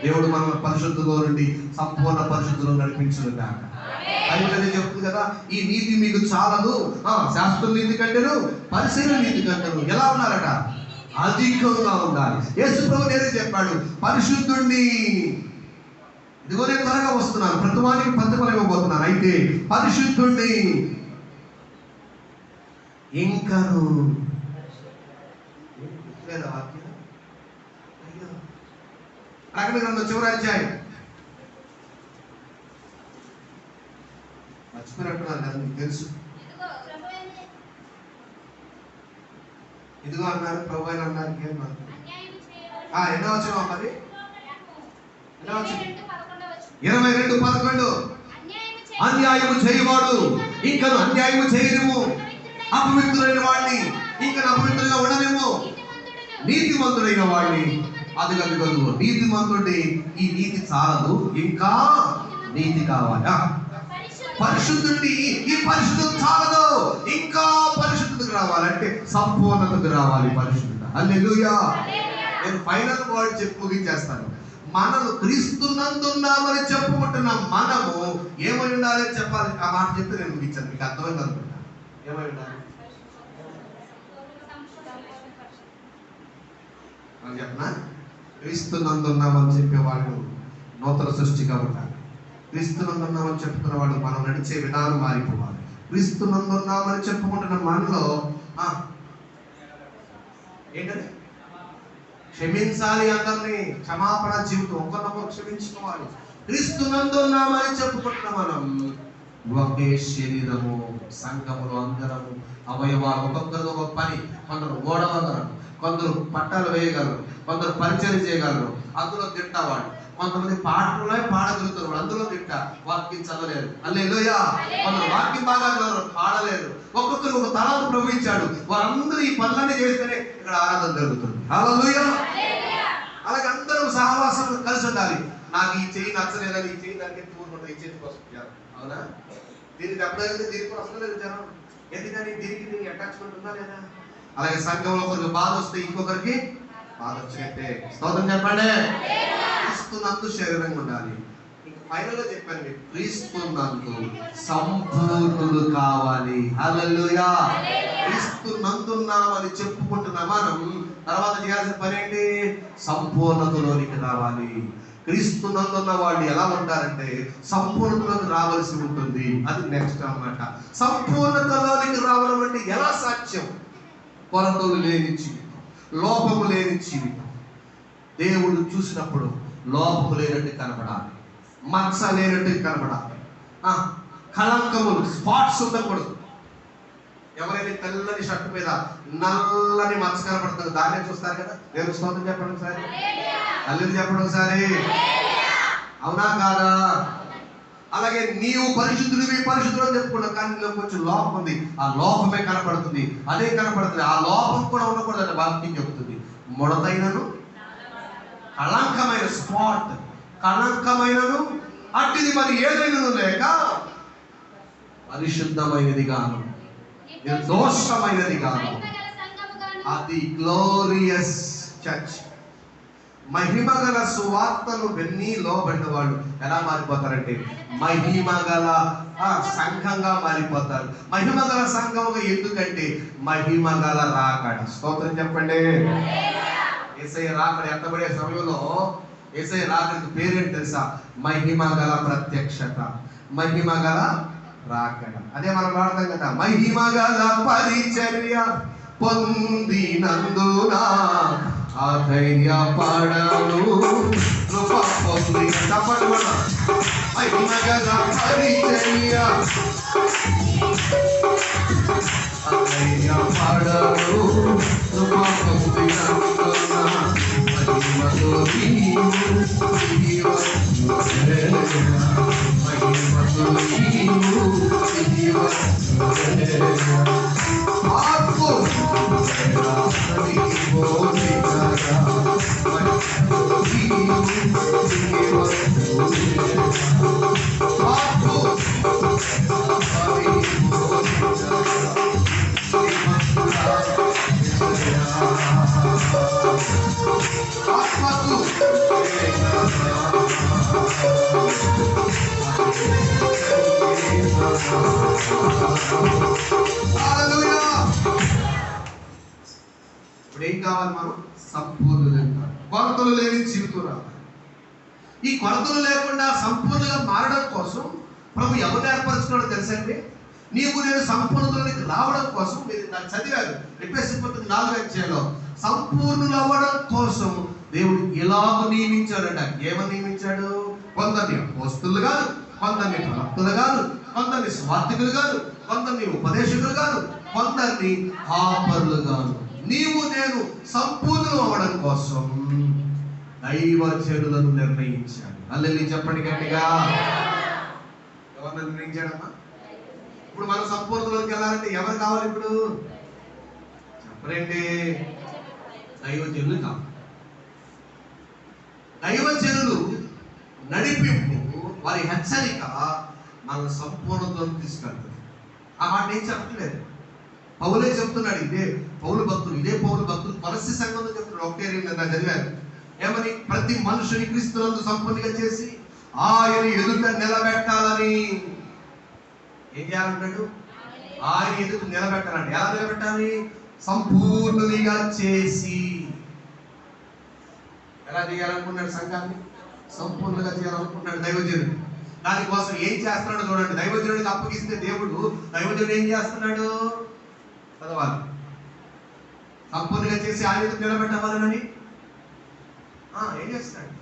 S1: దేవుడు మనం పరిశుద్ధులో నుండి సంపూర్ణ పరిశుద్ధులు నడిపించును గాక. బైబిల్ చెప్తుంది కదా, ఈ నీతి మీకు చాలదు, శాస్త్ర నీతి కంటేను పరిశీలన నీతి కంటేను ఎలా ఉన్నారట? అధికంగా ఉండాలి. యేసు ప్రభు నేనే చెప్పాడు, పరిశుద్ధుణ్ణి. ఇదిగో నేను త్వరగా వస్తున్నాను, ప్రతివానికి ప్రతిఫలం ఇవ్వబోతున్నాను. అయితే పరిశుద్ధుణ్ణి ఇంకను లేదా వాక్యం? ప్రకటన గ్రంథం చివరి అధ్యాయం మర్చిపోయినట్టున్నారు కదా, మీకు తెలుసు. ఇదిగో అన్నారు, ప్రభు అని అన్నారు. ఎన్నో వచ్చిన మరి 22:11 అన్యాయము చేయవాడు ఇంకను అన్యాయము చేయలేము, అపవిత్రులైన వాడిని ఇంకా అపవిత్రులుగా ఉండలేము, నీతిమంతుడైన వాడిని అది కలుగు. నీతిమంతుడి ఈ నీతి చాలదు, ఇంకా నీతి కావాలి. పరిశుద్ధుడి ఈ పరిశుద్ధత చాలదు, ఇంకా పరిశుద్ధతకు రావాలంటే సంపూర్ణతకు రావాలి పరిశుద్ధత. హల్లెలూయా. నేను ఫైనల్ వర్డ్ చెప్పి ముగించేస్తాను. మనము క్రీస్తునందున్నామని చెప్పుకుంటున్న మనము ఏమై ఉండాలని చెప్పాలి. ఆ మాట చెప్తే నేను ముగించాను, మీకు అర్థమైంది అనుకుంటా. ఏమై ఉండాలి అని చెప్పనా? క్రీస్తునందున్నామని చెప్పేవాళ్ళు నూతన సృష్టిగా ఉండాలి. క్రీస్తునందున్నామని చెప్పుకున్న వాళ్ళు మనం నడిచే విధానం మారిపోవాలి. క్రీస్తునందున్నామని చెప్పుకుంటున్న మనలో ఏంటంటే క్షమించాలి, అందరినీ క్షమాపణ జీవితం, ఒకరినొకరు క్షమించుకోవాలి. క్రీస్తునందున్నామని చెప్పుకుంటున్న మనం ఒకే శరీరము, సంఘములు అందరము అవయవాలు, ఒక్కొక్కరు ఒక పని. కొందరు ఓడవగలరు, కొందరు పట్టాలు వేయగలరు, కొందరు పరిచయం చేయగలరు, అందులో తింటావాడు. కొంతమంది పాటలే పాడగలుగుతారు, అందులో తింటా వాక్యం చదవలేరు. హల్లెలూయా. కొందరు వాక్యం బాగా పాడలేరు. ఒక్కొక్కరు ఒక తలాంతు ప్రవహించాడు. వారందరూ ఈ పనులన్నీ చేస్తేనే ఇక్కడ ఆరాధన జరుగుతుంది. హల్లెలూయా. అలాగే అందరూ సహవాసం కలిసి ఉండాలి. నాకు ఈ చెయ్యి నచ్చలేదని ఈ చెయ్యి దానికి తూరుకుంటారు, ఈ చేతికి వస్తుంది. అవునా? దీనికి అప్పుడైతే దీనికి వస్తుంది లేదు జనం. ఎందుకని దీనికి అటాచ్మెంట్ ఉందా లేదా? అలాగే సంఘంలో ఒకరికి బాధ వస్తే ఇంకొకరికి బాధ వచ్చినట్టే. స్తోత్రం చెప్పండి. క్రీస్తునందు శరీరంగా ఉండాలి. ఇంకా ఫైనల్ గా చెప్పాను మీకు, క్రీస్తునందు సంపూర్ణులు కావాలి. హల్లెలూయా. క్రీస్తునందున్నామని చెప్పుకుంటున్న మనం తర్వాత చేయాల్సిన పని ఏంటి? సంపూర్ణతలోనికి రావాలి. క్రీస్తునందున్న వాళ్ళు ఎలా ఉంటారంటే సంపూర్ణతలోకి రావాల్సి ఉంటుంది. అది నెక్స్ట్ అన్నమాట. సంపూర్ణతలోనికి రావడం అంటే ఎలా సాధ్యం? కొరతలు లేని జీవితం, లోపము లేని జీవితం. దేవుడు చూసినప్పుడు లోపము లేనట్టు కనబడాలి, మచ్చ లేనట్టు కనబడాలి, కళంకములు స్పాట్స్ ఉండకూడదు. ఎవరైనా తెల్లని షర్ట్ మీద నల్లని మచ్చ కనపడుతుంది, దాన్నే చూస్తారు కదా. దేవుడు స్తోత్రం చెప్పండి ఒకసారి, హల్లెలూయా చెప్పండి ఒకసారి. అవునా కాదా? అలాగే నీవు పరిశుద్ధుడివి పరిశుద్ధుడు అని చెప్పుకున్నావు, కానీ నీలో కొంచెం లోపం ఉంది. ఆ లోపమే కనపడుతుంది, అదే కనపడుతుంది. ఆ లోపం కూడా ఉండకూడదని వాక్యం చెబుతుంది. ముడతైనను కళంకమైన స్పాట్, కళంకమైనను అట్టిది మరి ఏదైనా లేక పరిశుద్ధమైనది గాను, నిర్దోషమైనది గాను, అది గ్లోరియస్ చర్చ్. మహిమగల సువార్తను విని లోబడిన వాళ్ళు ఎలా మారిపోతారంటే మహిమగల సంఘంగా మారిపోతారు. మహిమగల సంఘంగా ఎందుకంటే మహిమగల రాకడ. స్తోత్రం చెప్పండి. యేసయ్య రాకడ ఎత్తబడే సమయంలో యేసయ్య రాకడికి పేరేంటి తెలుసా? మహిమగల ప్రత్యక్షత, మహిమగల రాకడ. అదే మనం వాడతాం కదా, మహిమగల పరిచర్య పొందినందున అధైర్యపడను కృప పొంది. తప్పకుండా మహిమగల పరిచర్య అధైర్యపడను కృప పొందినందున మహిమతో నీవు మహిమతో నీవు ఇప్పుడు ఏం కావాలి? మనం సంపూర్ణులు. కొరతలు లేని జీవితం రావాలి. ఈ కొరతలు లేకుండా సంపూర్ణంగా మారడం కోసం ప్రభు ఎవరు ఏర్పరచుకున్నాడో తెలుసండి? నీవు నేను సంపూర్ణతలోకి రావడం కోసం. మీరు నాకు చదివారు ఎఫెసీ 4:4 సంపూర్ణులు అవ్వడం కోసం దేవుడు ఎలాగ నియమించాడట. ఏమని నియమించాడు? కొందరిని అపోస్తలులు కాదు, కొందరిని ప్రవక్తలు కాదు, కొందరిని స్వార్థికులు కాదు, కొందరిని ఉపదేశకులు కాదు, కొందరిని కాపరులు కాదు. నీవు నేను సంపూర్ణులు అవ్వడం కోసం దైవజనులను నిర్ణయించాడు. హల్లెలూయా చెప్పండి గట్టిగా. ఎవరు నిర్ణయించాడమ్మా? ఇప్పుడు మనం సంపూర్ణలోకి వెళ్ళాలంటే ఎవరు కావాలి? ఇప్పుడు చెప్పరండి. దైవజనులు కావాలి. దైవజనులు నడిపింపు, వారి హెచ్చరిక మన సంపూర్ణతలోకి తీసుకెళ్తుంది. ఆ మాట ఏం చెప్పట్లేదు, పౌలే చెప్తున్నాడు. ఇదే పౌలు భక్తులు కొలస్సీ సంఘంలో చెప్తున్నాడు. 1:2 చదివారు. ఏమని? ప్రతి మనుషుని క్రీస్తునందు సంపూర్ణంగా చేసి ఆయన ఎదుట నిలబెట్టాలని. ఏం చేయాలంటాడు? ఆయన ఎదుట నిలబెట్టాలండి. ఎలా నిలబెట్టాలి? సంపూర్ణంగా చేసి. ఎలా చేయాలనుకున్నాడు? సంఘాన్ని సంపూర్ణంగా చేయాలనుకున్నాడు దైవజనుడు. దానికోసం ఏం చేస్తున్నాడు చూడండి. దైవజనుడికి అప్పగిస్తే దేవుడు, దైవజనుడు ఏం చేస్తున్నాడు? చదవాలి. సంపూర్ణంగా చేసి ఆయన ఎదుట నిలబెట్టవాలని ఏం చేస్తున్నాడు?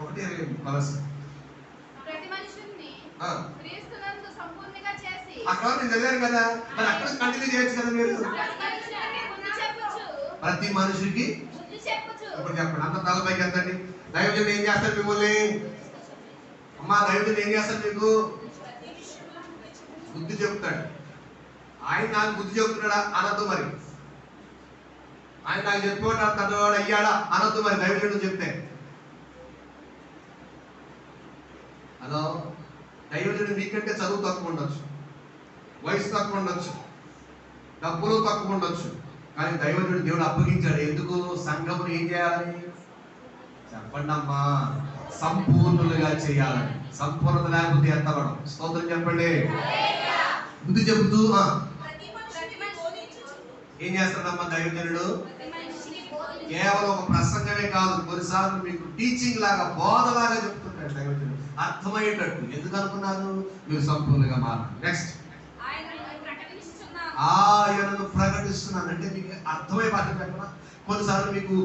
S1: 1:28 కొలసి.
S2: ప్రతి మనుషుని క్రీస్తునందు సంపూర్ణంగా చేసి.
S1: అక్కడ నేను చదివాను కదా, మరి అక్కడ కంటిన్యూ చేయొచ్చు కదా మీరు. ప్రతి మనిషికి
S2: బుద్ధి చెప్పుచు.
S1: ఇప్పుడు చెప్పండి, అంత తలపైకి ఎంతండి. దైవజనుడు ఏం చేస్తాడు మిమ్మల్ని? అమ్మా, దైవజనుడు ఏం చేస్తాడు మీకు? బుద్ధి చెప్తాడు. ఆయన నాకు బుద్ధి చెప్తున్నాడా అనొద్దు మరి. ఆయన నాకు చెప్పేవాడు తనవాడు అయ్యాడా అనొద్దు మరి. దైవజనుడు చెప్తే హలో, దైవజనుడు మీకంటే చదువు తక్కువ ఉండొచ్చు, వయసు తక్కువ ఉండొచ్చు, డబ్బులు తక్కువ ఉండొచ్చు, కానీ దైవజనుడు దేవుడు అప్పగించాడు. ఎందుకు? సంఘమును ఏం చేయాలి చెప్పండి అమ్మా? సంపూర్ణులుగా చేయాలని. సంపూర్ణత లేకపోతే ఎత్తవడం. స్తోత్రం చెప్పండి. బుద్ధి చెబుతూ ఏం చేస్తాడమ్మా దైవజనుడు? కేవలం ఒక ప్రసంగమే కాదు, కొన్నిసార్లు మీకు టీచింగ్ లాగా, బోధలాగా చెప్తుంటాడు దైవజనుడు, అర్థమయ్యేటట్టు. ఎందుకు అనుకున్నారు? మీరు సంపూర్ణంగా మారాలి. నెక్స్ట్, ఆయనను ప్రకటిస్తున్నాను అంటే మీకు అర్థమై పాట చెప్పనా? కొన్నిసార్లు మీకు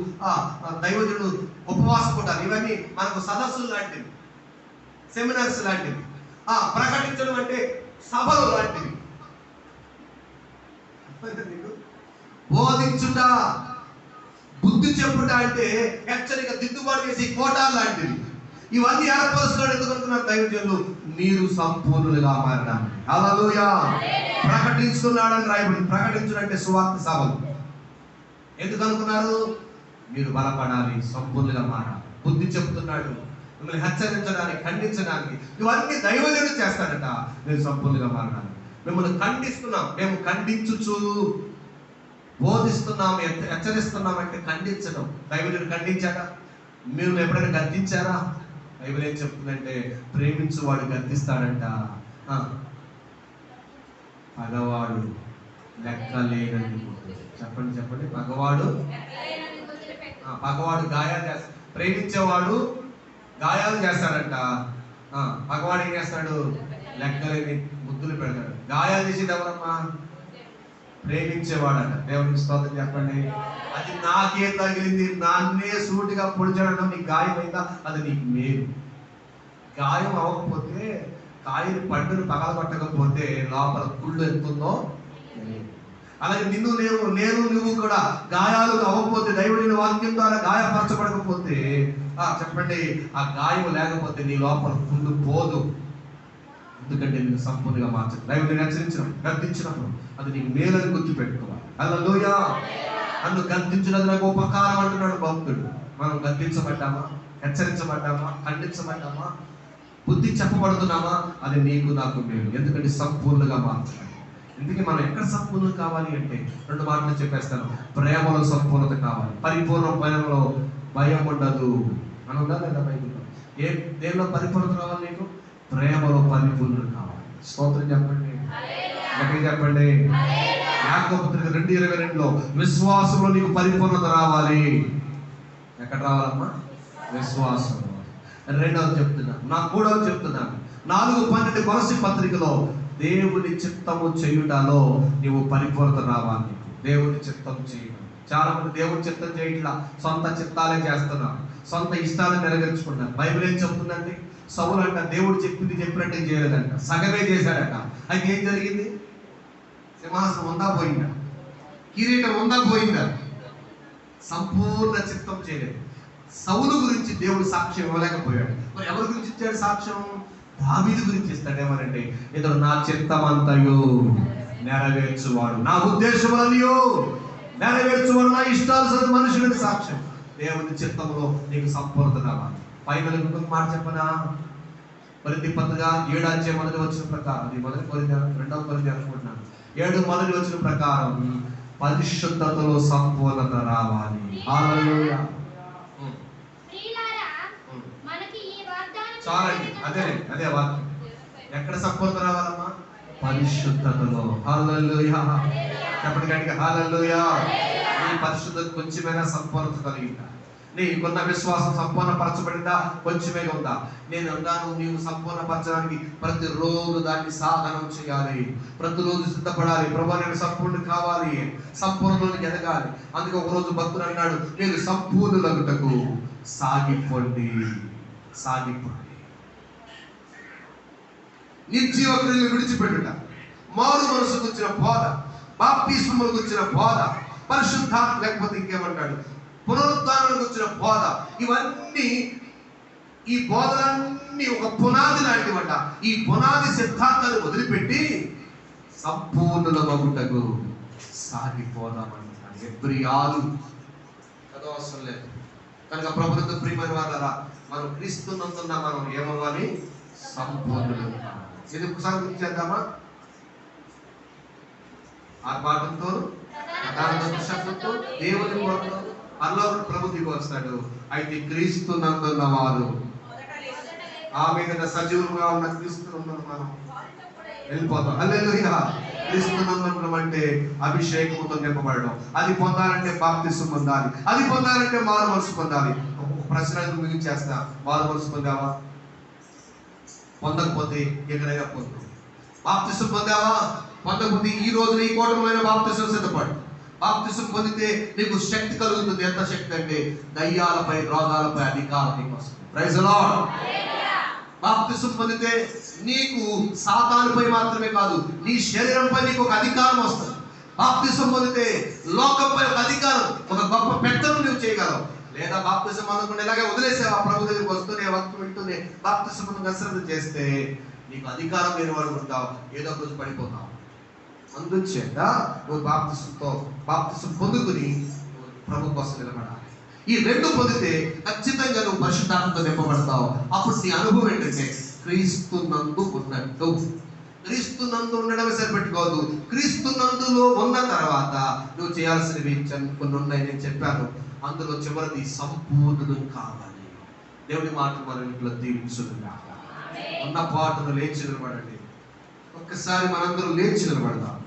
S1: దైవజనుడు ఉపవాసం ఉంటారు. ఇవన్నీ మనకు సదస్సులు లాంటివి, సెమినార్స్ లాంటివి. ప్రకటించడం అంటే సభలు లాంటివి. బోధించుట, బుద్ధి చెప్పుట అంటే హెచ్చరిక, దిద్దుబాటు చేసి కోటాలు లాంటివి. ఇవన్నీ ఏర్పరుస్తున్నాడు. ఎందుకు అనుకున్నారు దైవజనులు? మీరు సంపూర్ణులుగా మారడానికి. హల్లెలూయా. ప్రకటిస్తున్నాడని రాయబడింది. ప్రకటించడం అంటే సువార్త సభలు. ఎందుకు అనుకున్నారు? మీరు బలపడాలి, సంపూర్ణంగా మారాలి. బుద్ధి చెప్తున్నాడు, మిమ్మల్ని హెచ్చరించడానికి, ఖండించడానికి. ఇవన్నీ దైవజనుడు చేస్తాడట. మీరు సంపూర్ణంగా మారడానికి. మిమ్మల్ని ఖండిస్తున్నాం, మేము ఖండించుచు బోధిస్తున్నాం, హెచ్చరిస్తున్నాం అంటే ఖండించడం. దైవజనుడు ఖండించాడా? మీరు ఎప్పుడైనా గద్దించారా? బైబిల్ ఏం చెప్తుందంటే ప్రేమించువాడు గద్దిస్తాడంట. పగవాడు లెక్కలేనని. చెప్పండి చెప్పండి. పగవాడు గాయాలు చేస్తాడు, ప్రేమించేవాడు గాయాలు చేస్తాడంట. పగవాడు ఏం చేస్తాడు? లెక్కలేని ముద్దులు పెడతాడు. గాయాలు చేసేది ఎవరమ్మా? ప్రేమించేవాడంట. దేవునికి స్తోత్రం చెప్పండి. అది నాకే తగిలింది, నాన్నే సూటిగా పొడిచాడడం, నీకు గాయమైందా? అది నీకు మేలు. గాయం అవ్వకపోతే, కాయని పండును పగలగొట్టకపోతే లోపల కుళ్ళు ఎంతుందో. అలాగే నేను నువ్వు కూడా గాయాలు అవ్వకపోతే, దైవుడిని వాక్యం ద్వారా గాయపరచబడకపోతే, చెప్పండి, ఆ గాయం లేకపోతే నీ లోపల కుళ్ళు పోదు. ఎందుకంటే నేను సంపూర్ణంగా మార్చదు. దైవుడిని హెచ్చరించినప్పుడు, గద్దించినప్పుడు అది నీకు మేలని గుర్తుపెట్టుకోవాలి. హల్లెలూయా. నన్ను గద్దించినది నాకు ఉపకారం అంటున్నాడు భక్తుడు. మనం గద్దించబడ్డామా? హెచ్చరించబడ్డామా? ఖండించబడ్డామా? బుద్ధి చెప్పబడుతున్నామా? అది నీకు నాకు మేలు. ఎందుకంటే సంపూర్ణంగా మార్చాలి. ఎందుకే మనం ఎక్కడ సంపూర్ణత కావాలి అంటే 2 మాటలు చెప్పేస్తాను. ప్రేమలో సంపూర్ణత కావాలి. పరిపూర్ణ ప్రేమలో భయం ఉండదు. మనం ఉందా లేదా బైబిల్లో? దేనిలో పరిపూర్ణత కావాలి నీకు? ప్రేమలో పరిపూర్ణత కావాలి. స్తోత్రం చెప్పండి, చెప్పండి. యాకోబు 2:22లో విశ్వాసంలో నీకు పరిపూర్ణత రావాలి. ఎక్కడ రావాలమ్మా? విశ్వాసం. రెండవది చెప్తున్నా, 3వది చెప్తున్నాను. 4:12 కొలస్సీ పత్రికలో దేవుని చిత్తము చేయుటలో నీవు పరిపూర్ణత రావాలి. దేవుని చిత్తం చేయడం. చాలా మంది దేవుని చిత్తం చేయట్లా, సొంత చిత్తాలే చేస్తున్నారు, సొంత ఇష్టాలను నెరవేర్చుకుంటున్నారు. బైబిల్ ఏం చెప్తుందండి? సౌలు అంట దేవుడు చెప్పినట్టు చేయలేదంట, సగమే చేశాడట. అయితే ఏం జరిగింది? సింహాసనం ఉందా పోయిందా? కిరీటం ఉందా పోయిందా? సంపూర్ణ చిత్తం చేయలేదు. సౌలు గురించి దేవుడు సాక్ష్యం ఇవ్వలేకపోయాడు. మరి ఎవరి గురించి ఇచ్చాడు సాక్ష్యం? దావీదు గురించి ఇస్తాడు. ఏమనంటే, ఇతడు నా చిత్తమంతయు నెరవేర్చువాడు, నా ఉద్దేశములనియు నెరవేర్చువాడు, నా ఇష్టాలు మనుషులని సాక్ష్యం. దేవుని చిత్తములో నీకు సంపూర్ణత రావాలి. ఫైనల్ ఇంకొక మాట చెప్పనా? కొరింథీ పత్రిక 7:1 ప్రకారం, అది 1 కొరింథీ 2 కొరింథీ అనుకుంటున్నాను, 7:1 ప్రకారం పరిశుద్ధతలో సంపూర్ణత రావాలి. హల్లెలూయా. చాలండి, అదే వాక్యం. ఎక్కడ సంపూర్ణత రావాలమ్మా? పరిశుద్ధతలో. హల్లెలూయా. చెప్పండి గట్టిగా హల్లెలూయా. ఈ పరిశుద్ధత కొంచెమైనా సంపూర్ణత కలిగిందా? నీకున్న విశ్వాసం సంపూర్ణపరచబడిందా, కొంచెమే ఉందా? నేను అన్నాను, నీవు సంపూర్ణపరచడానికి ప్రతిరోజు దాన్ని సాధనం చేయాలి, ప్రతిరోజు సిద్ధపడాలి. ప్రభు నేను సంపూర్ణ కావాలి, సంపూర్ణలోనికి ఎదగాలి. అందుకే ఒకరోజు భక్తుడు అన్నాడు, నేను సంపూర్ణులగుటకు సాగిపోండి. నిర్జీవ క్రియలు విడిచిపెట్టుట, మారు మనసుకు వచ్చిన బోధ, బాప్తిస్మములకు వచ్చిన బోధ, పరిశుద్ధాత్మ లేకపోతే ఇంకేమంటాడు, పునరుద్ధానానికి వచ్చిన బోధ, ఇవన్నీ ఈ బోధలన్నీ ఒక పునాది లాంటివట. ఈ పునాది సిద్ధాంతాన్ని వదిలిపెట్టి సంపూర్ణుల మగుటకు సాగిపోదామంటున్నాడు. ఎబ్రియాలు చదవవసరం లేదు. కనుక ప్రభుత్వ ప్రియమైన వాళ్ళరా, మనం క్రీస్తునందున్న మనం ఏమవ్వాలి? సంపూర్ణులు. ఇది ఒకసారి గురించి చేద్దామా? ఆర్భాటంతో, శబ్దంతో, దేవుని కోరతో అల్లా ప్రభు దిగి వస్తాడు. అయితే క్రీస్తునందున్న వారు, ఆమె కదా సజీవులుగా ఉన్న క్రీస్తునందున్న మనం వెళ్ళిపోతాం. హల్లెలూయా. క్రీస్తునందునం అంటే అభిషేకముతో నింపబడడం. అది పొందాలంటే బాప్తిసం పొందాలి. అది పొందాలంటే మారు మనసు పొందాలి. ఒక ప్రశ్న ముగించేస్తా, మారు మనసు పొందావా? పొందకపోతే ఎక్కడైనా పొందు. బాప్తిసం పొందావా? పొందకపోతే ఈ రోజు నీ కోటమైన బాప్తిసం సిద్ధపడు. బాప్తిసం పొందితే నీకు శక్తి కలుగుతుంది. ఎంత శక్తి అంటే దయ్యాలపై, రోగాలపై అధికారం నీకు వస్తుంది. Praise the lord. బాప్తిసం పొందితే నీకు సాతానుపై మాత్రమే కాదు, నీ శరీరంపై నీకు ఒక అధికారం వస్తుంది. బాప్తిసం పొందితే లోకంపై ఒక అధికారం, ఒక గొప్ప పెద్దను నువ్వు చేయగలవు. లేదా బాప్తిసం అనుకుంటే ఇలాగే వదిలేసావా, ప్రభు దగ్గరికి వస్తూనే వక్తు వింటూనే బాప్తిసం అశ్రద్ధ చేస్తే నీకు అధికారం లేని వాడు ఉంటావు, ఏదో ఒక రోజు పడిపోతావు. అందుచేత నువ్వు బాప్తిసం పొందుకుని ప్రభు కోసం నిలబడాలి. ఈ రెండు పొందితే ఖచ్చితంగా నువ్వు పరిశుద్ధాత్మతో నింపబడతావు. అప్పుడు నీ అనుభవం ఏంటంటే క్రీస్తునందు ఉన్నట్టు. క్రీస్తునందు ఉండడమే సరిపెట్టుకోవద్దు, క్రీస్తునందులో ఉన్న తర్వాత నువ్వు చేయాల్సినవి కొన్ని ఉన్నాయి. నేను చెప్పాను, అందులో చివరిది సంపూర్ణుడు కావాలి. దేవుడి మాట మన ఇంట్లో దీవించుగా. ఉన్న పాటను లేచి నిలబడండి. ఒక్కసారి మనందరూ లేచి నిలబడదాం.